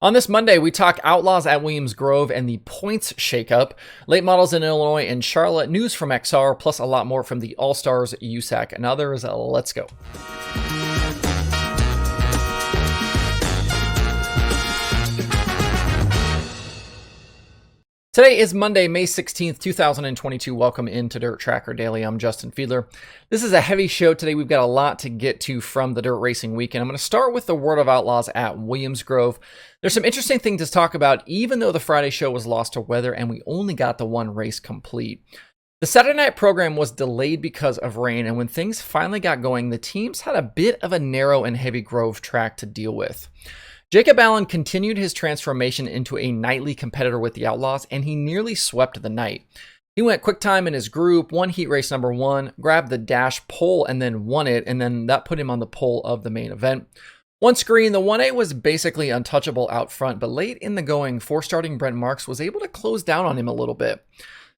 On this Monday, we talk Outlaws at Williams Grove and the points shakeup, late models in Illinois and Charlotte, news from XR, plus a lot more from the All-Stars, USAC, and others. Let's go. Today is Monday, May 16th, 2022. Welcome into Dirt Tracker Daily. I'm Justin Fiedler. This is a heavy show today. We've got a lot to get to from the dirt racing weekend. I'm going to start with the World of Outlaws at Williams Grove. There's some interesting things to talk about, even though the Friday show was lost to weather and we only got the one race complete. The Saturday night program was delayed because of rain, and when things finally got going, the teams had a bit of a narrow and heavy Grove track to deal with. Jacob Allen continued his transformation into a nightly competitor with the Outlaws, and he nearly swept the night. He went quick time in his group, won heat race number 1, grabbed the dash pole, and then won it, and then that put him on the pole of the main event. One screen, the 1A was basically untouchable out front, but late in the going, 4-starting Brent Marks was able to close down on him a little bit.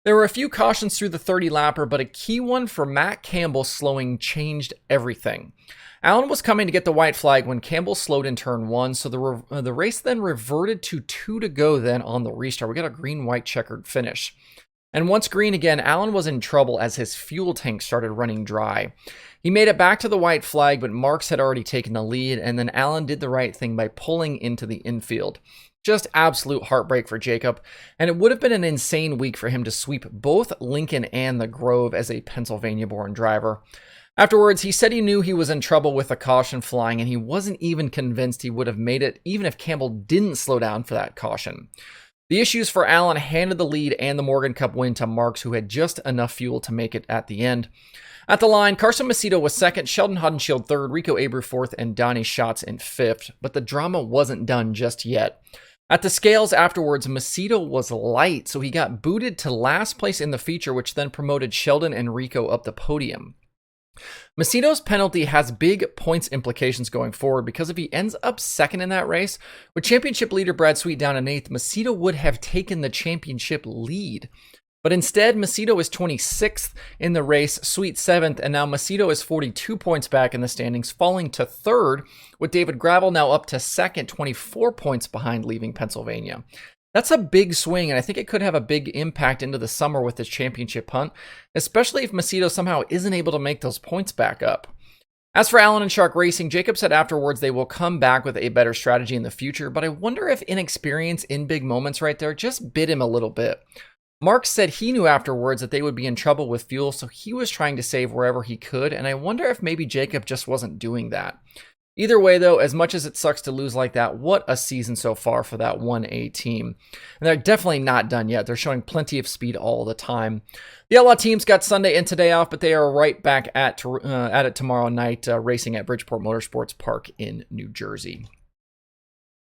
There were a few cautions through the 30-lapper, but a key one for Matt Campbell slowing changed everything. Allen was coming to get the white flag when Campbell slowed in turn 1, so the race then reverted to 2 to go then on the restart. We got a green-white checkered finish. And once green again, Allen was in trouble as his fuel tank started running dry. He made it back to the white flag, but Marks had already taken the lead, and then Allen did the right thing by pulling into the infield. Just absolute heartbreak for Jacob, and it would have been an insane week for him to sweep both Lincoln and the Grove as a Pennsylvania-born driver. Afterwards, he said he knew he was in trouble with the caution flying, and he wasn't even convinced he would have made it even if Campbell didn't slow down for that caution. The issues for Allen handed the lead and the Morgan Cup win to Marks, who had just enough fuel to make it at the end. At the line, Carson Macedo was second, Sheldon Hodenshield third, Rico Abreu fourth, and Donnie Schatz in fifth, but the drama wasn't done just yet. At the scales afterwards, Macedo was light, so he got booted to last place in the feature, which then promoted Sheldon and Rico up the podium. Macedo's penalty has big points implications going forward because if he ends up second in that race, with championship leader Brad Sweet down in 8th, Macedo would have taken the championship lead. But instead, Macedo is 26th in the race, Sweet 7th, and now Macedo is 42 points back in the standings, falling to 3rd, with David Gravel now up to 2nd, 24 points behind leaving Pennsylvania. That's a big swing, and I think it could have a big impact into the summer with this championship hunt, especially if Macedo somehow isn't able to make those points back up. As for Allen and Shark Racing, Jacob said afterwards they will come back with a better strategy in the future, but I wonder if inexperience in big moments right there just bit him a little bit. Mark said he knew afterwards that they would be in trouble with fuel, so he was trying to save wherever he could, and I wonder if maybe Jacob just wasn't doing that. Either way, though, as much as it sucks to lose like that, what a season so far for that 1A team. And they're definitely not done yet. They're showing plenty of speed all the time. The Outlaw teams got Sunday and today off, but they are right back at it tomorrow night, racing at Bridgeport Motorsports Park in New Jersey.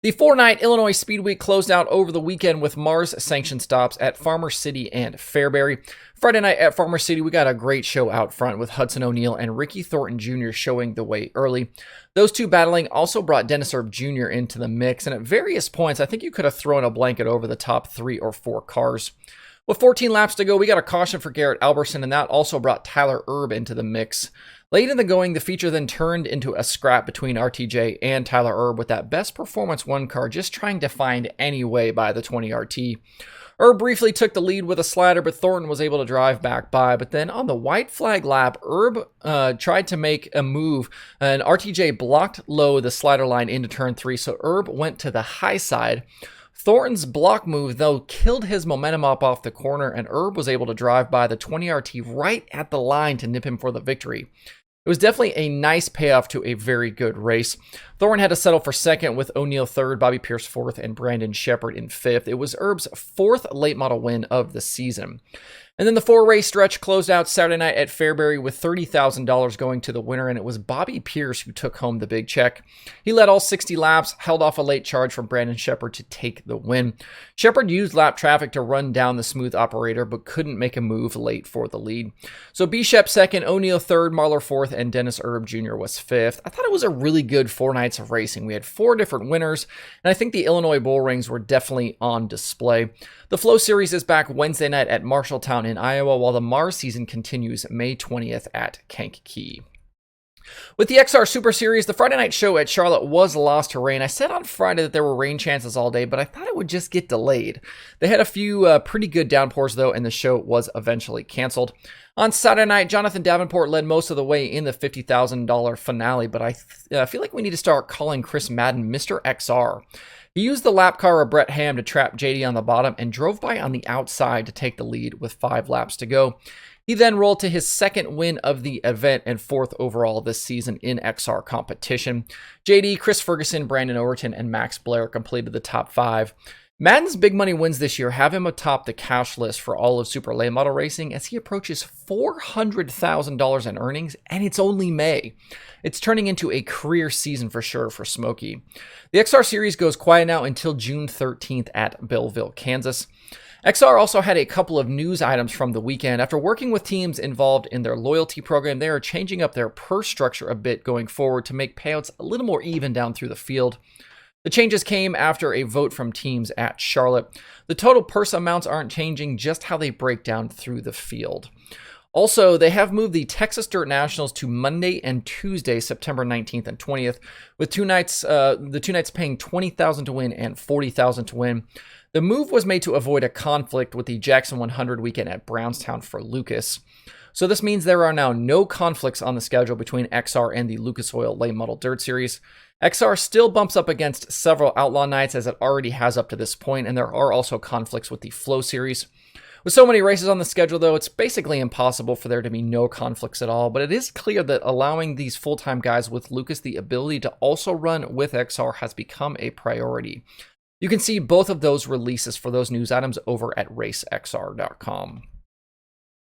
The 4-night Illinois Speedweek closed out over the weekend with Mars sanctioned stops at Farmer City and Fairbury. Friday night at Farmer City, we got a great show out front with Hudson O'Neal and Ricky Thornton Jr. showing the way early. Those two battling also brought Dennis Erb Jr. into the mix, and at various points, I think you could have thrown a blanket over the top 3 or 4 cars. With 14 laps to go, we got a caution for Garrett Alberson, and that also brought Tyler Erb into the mix. Late in the going, the feature then turned into a scrap between RTJ and Tyler Erb with that best performance 1 car just trying to find any way by the 20 RT. Erb briefly took the lead with a slider, but Thornton was able to drive back by. But then on the white flag lap, Erb tried to make a move, and RTJ blocked low the slider line into turn 3, so Erb went to the high side. Thornton's block move, though, killed his momentum up off the corner, and Erb was able to drive by the 20 RT right at the line to nip him for the victory. It was definitely a nice payoff to a very good race. Thornton had to settle for second with O'Neal third, Bobby Pierce fourth, and Brandon Shepard in fifth. It was Erb's 4th late model win of the season. And then the 4-race stretch closed out Saturday night at Fairbury with $30,000 going to the winner, and it was Bobby Pierce who took home the big check. He led all 60 laps, held off a late charge from Brandon Shepard to take the win. Shepard used lap traffic to run down the smooth operator, but couldn't make a move late for the lead. So B-Shep second, O'Neal third, Marlar fourth, and Dennis Erb Jr. was fifth. I thought it was a really good 4 nights of racing. We had 4 different winners, and I think the Illinois bull rings were definitely on display. The Flow Series is back Wednesday night at Marshalltown in Iowa, while the Mars season continues May 20th at Kankakee. With the XR Super Series, the Friday night show at Charlotte was lost to rain. I said on Friday that there were rain chances all day, but I thought it would just get delayed. They had a few pretty good downpours, though, and the show was eventually canceled. On Saturday night, Jonathan Davenport led most of the way in the $50,000 finale, but I feel like we need to start calling Chris Madden Mr. XR. He used the lap car of Brett Ham to trap JD on the bottom and drove by on the outside to take the lead with 5 laps to go. He then rolled to his second win of the event and 4th overall this season in XR competition. JD, Chris Ferguson, Brandon Overton, and Max Blair completed the top 5. Madden's big money wins this year have him atop the cash list for all of Super Late Model Racing as he approaches $400,000 in earnings, and it's only May. It's turning into a career season for sure for Smokey. The XR Series goes quiet now until June 13th at Belleville, Kansas. XR also had a couple of news items from the weekend. After working with teams involved in their loyalty program, they are changing up their purse structure a bit going forward to make payouts a little more even down through the field. The changes came after a vote from teams at Charlotte. The total purse amounts aren't changing, just how they break down through the field. Also, they have moved the Texas Dirt Nationals to Monday and Tuesday, September 19th and 20th, with the 2 nights paying $20,000 to win and $40,000 to win. The move was made to avoid a conflict with the Jackson 100 weekend at Brownstown for Lucas. So this means there are now no conflicts on the schedule between XR and the Lucas Oil Late Model Dirt Series. XR still bumps up against several Outlaw nights as it already has up to this point, and there are also conflicts with the Flow Series. With so many races on the schedule, though, it's basically impossible for there to be no conflicts at all, but it is clear that allowing these full-time guys with Lucas the ability to also run with XR has become a priority. You can see both of those releases for those news items over at racexr.com.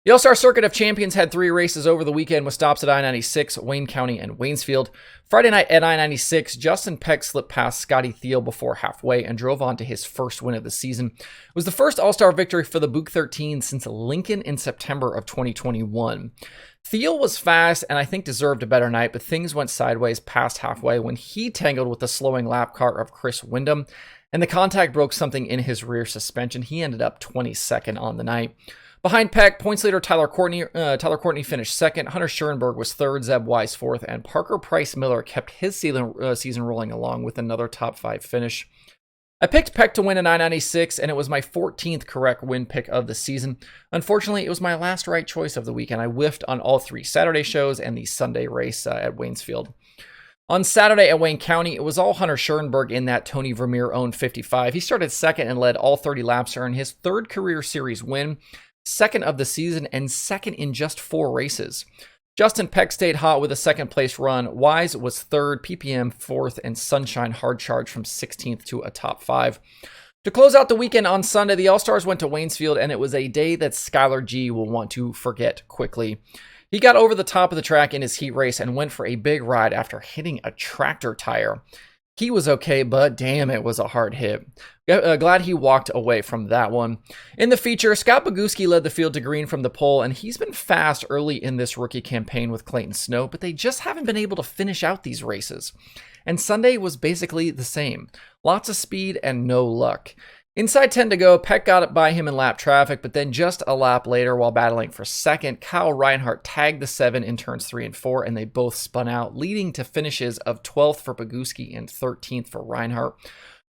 The All-Star Circuit of Champions had 3 races over the weekend with stops at I-96, Wayne County, and Waynesfield. Friday night at I-96, Justin Peck slipped past Scotty Thiel before halfway and drove on to his first win of the season. It was the first All-Star victory for the Book 13 since Lincoln in September of 2021. Thiel was fast and I think deserved a better night, but things went sideways past halfway when he tangled with the slowing lap car of Chris Wyndham, and the contact broke something in his rear suspension. He ended up 22nd on the night. Behind Peck, points leader Tyler Courtney finished second, Hunter Schoenberg was third, Zeb Wise fourth, and Parker Price Miller kept his season rolling along with another top 5 finish. I picked Peck to win a 996, and it was my 14th correct win pick of the season. Unfortunately, it was my last right choice of the weekend. I whiffed on all 3 Saturday shows and the Sunday race at Waynesfield. On Saturday at Wayne County, it was all Hunter Schoenberg in that Tony Vermeer-owned 55. He started second and led all 30 laps to earn his 3rd career series win, 2nd of the season, and 2nd in just 4 races. Justin Peck stayed hot with a 2nd place run. Wise was 3rd, PPM 4th, and Sunshine hard charge from 16th to a top 5. To close out the weekend on Sunday, the All-Stars went to Waynesfield, and it was a day that Skylar G will want to forget quickly. He got over the top of the track in his heat race and went for a big ride after hitting a tractor tire. He was okay, but damn, it was a hard hit. Glad he walked away from that one. In the feature, Scott Boguski led the field to green from the pole, and he's been fast early in this rookie campaign with Clayton Snow, but they just haven't been able to finish out these races. And Sunday was basically the same. Lots of speed and no luck. Inside 10 to go, Peck got by him in lap traffic, but then just a lap later, while battling for second, Kyle Reinhardt tagged the 7 in turns 3 and 4, and they both spun out, leading to finishes of 12th for Boguski and 13th for Reinhardt.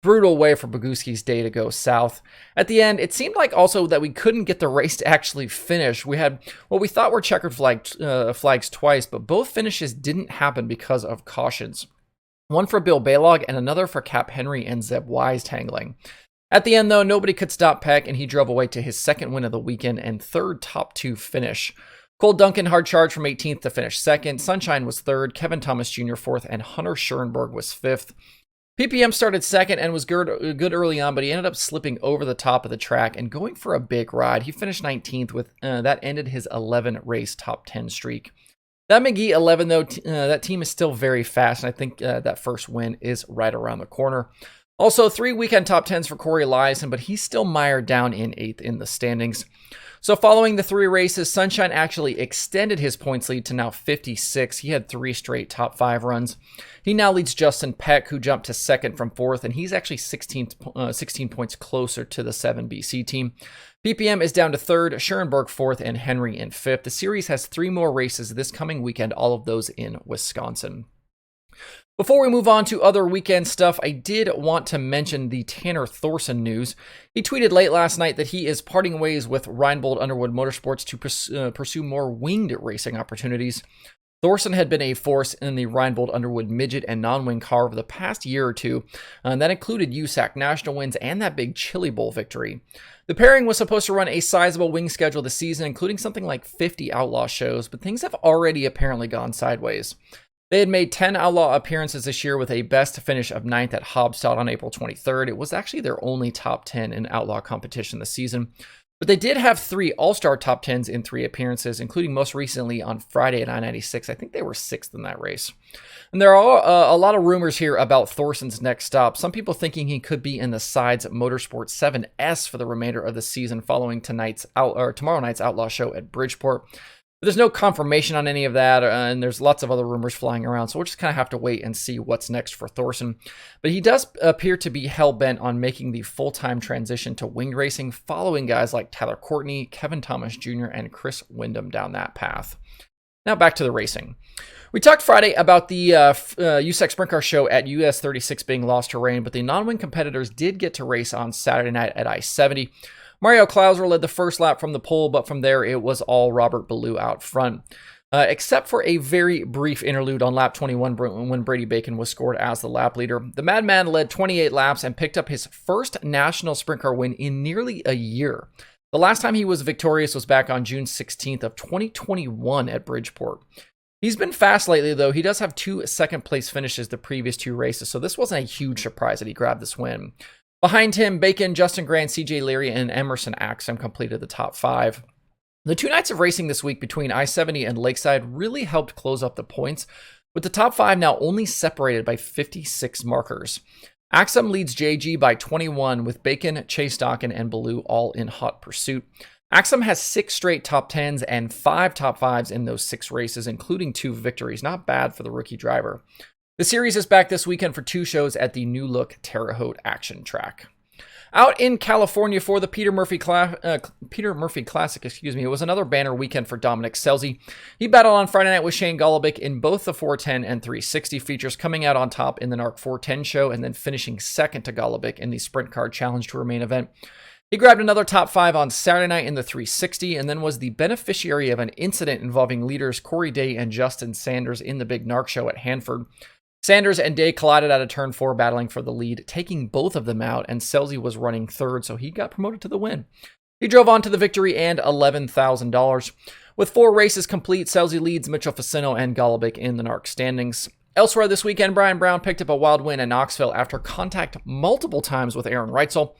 Brutal way for Boguski's day to go south. At the end, it seemed like also that we couldn't get the race to actually finish. We had what we thought were checkered flags twice, but both finishes didn't happen because of cautions. One for Bill Baylog and another for Cap Henry and Zeb Wise tangling. At the end, though, nobody could stop Peck, and he drove away to his 2nd win of the weekend and 3rd top 2 finish. Cole Duncan hard charge from 18th to finish 2nd. Sunshine was 3rd, Kevin Thomas Jr. 4th, and Hunter Schoenberg was 5th. PPM started 2nd and was good early on, but he ended up slipping over the top of the track and going for a big ride. He finished 19th with that ended his 11-race top 10 streak. That McGee 11, though, that team is still very fast, and I think that first win is right around the corner. Also, 3 weekend top 10s for Corey Eliason, but he's still mired down in 8th in the standings. So following the 3 races, Sunshine actually extended his points lead to now 56. He had 3 straight top 5 runs. He now leads Justin Peck, who jumped to 2nd from 4th, and he's actually 16 points closer to the 7BC team. BPM is down to 3rd, Schurenberg 4th, and Henry in 5th. The series has 3 more races this coming weekend, all of those in Wisconsin. Before we move on to other weekend stuff, I did want to mention the Tanner Thorson news. He tweeted late last night that he is parting ways with Reinbold Underwood Motorsports to pursue more winged racing opportunities. Thorson had been a force in the Reinbold Underwood midget and non-wing car over the past year or two, and that included USAC national wins and that big Chili Bowl victory. The pairing was supposed to run a sizable wing schedule this season, including something like 50 Outlaw shows, but things have already apparently gone sideways. They had made 10 Outlaw appearances this year with a best finish of 9th at Hobstad on April 23rd. It was actually their only top 10 in Outlaw competition this season. But they did have 3 All-Star top 10s in 3 appearances, including most recently on Friday at I-96. I think they were 6th in that race. And there are a lot of rumors here about Thorson's next stop. Some people thinking he could be in the Sides Motorsport 7S for the remainder of the season following tomorrow night's Outlaw show at Bridgeport. There's no confirmation on any of that, and there's lots of other rumors flying around, so we'll just kind of have to wait and see what's next for Thorson. But he does appear to be hell-bent on making the full-time transition to winged racing, following guys like Tyler Courtney, Kevin Thomas Jr., and Chris Wyndham down that path. Now back to the racing. We talked Friday about the USAC Sprint Car Show at US 36 being lost to rain, but the non-wing competitors did get to race on Saturday night at I-70. Mario Klauser led the first lap from the pole, but from there it was all Robert Ballou out front. Except for a very brief interlude on lap 21 when Brady Bacon was scored as the lap leader. The Madman led 28 laps and picked up his first national sprint car win in nearly a year. The last time he was victorious was back on June 16th of 2021 at Bridgeport. He's been fast lately, though. He does have 2 second-place finishes the previous 2 races, so this wasn't a huge surprise that he grabbed this win. Behind him, Bacon, Justin Grant, CJ Leary, and Emerson Axum completed the top 5. The 2 nights of racing this week between I-70 and Lakeside really helped close up the points, with the top 5 now only separated by 56 markers. Axum leads JG by 21, with Bacon, Chase Dockin, and Ballou all in hot pursuit. Axum has 6 straight top 10s and 5 top 5s in those 6 races, including 2 victories. Not bad for the rookie driver. The series is back this weekend for 2 shows at the new look Terre Haute Action Track. Out in California for the Peter Murphy Classic, it was another banner weekend for Dominic Scelzi. He battled on Friday night with Shane Golobic in both the 410 and 360 features, coming out on top in the NARC 410 show and then finishing second to Golobic in the Sprint Car Challenge Tour main event. He grabbed another top 5 on Saturday night in the 360 and then was the beneficiary of an incident involving leaders Corey Day and Justin Sanders in the big NARC show at Hanford. Sanders and Day collided at a turn 4, battling for the lead, taking both of them out, and Scelzi was running 3rd, so he got promoted to the win. He drove on to the victory and $11,000. With 4 races complete, Scelzi leads Mitchell Facino and Golobic in the NARC standings. Elsewhere this weekend, Brian Brown picked up a wild win in Knoxville after contact multiple times with Aaron Reitzel.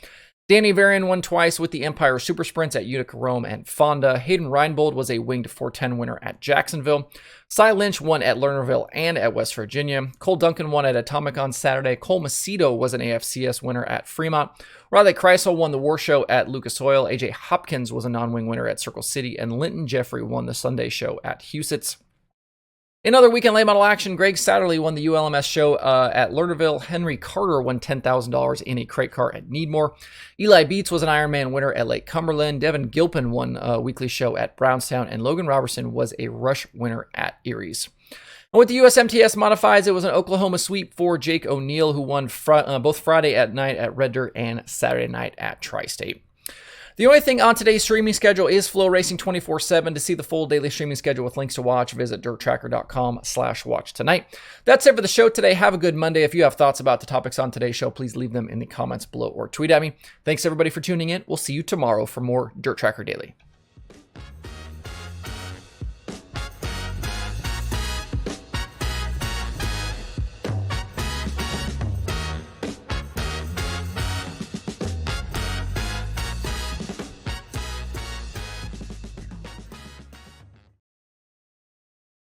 Danny Varian won twice with the Empire Super Sprints at Utica, Rome, and Fonda. Hayden Reinbold was a winged 410 winner at Jacksonville. Cy Lynch won at Lernerville and at West Virginia. Cole Duncan won at Atomic on Saturday. Cole Macedo was an AFCS winner at Fremont. Riley Kreisel won the War Show at Lucas Oil. AJ Hopkins was a non-wing winner at Circle City. And Linton Jeffrey won the Sunday Show at Huset's. In other weekend late model action, Greg Satterley won the ULMS show at Lernerville. Henry Carter won $10,000 in a crate car at Needmore. Eli Beats was an Ironman winner at Lake Cumberland. Devin Gilpin won a weekly show at Brownstown. And Logan Robertson was a Rush winner at Erie's. And with the USMTS Modifieds, it was an Oklahoma sweep for Jake O'Neill, who won both Friday at night at Red Dirt and Saturday night at Tri-State. The only thing on today's streaming schedule is Flow Racing 24/7. To see the full daily streaming schedule with links to watch, visit dirttracker.com/watch tonight. That's it for the show today. Have a good Monday. If you have thoughts about the topics on today's show, please leave them in the comments below or tweet at me. Thanks everybody for tuning in. We'll see you tomorrow for more Dirt Tracker Daily.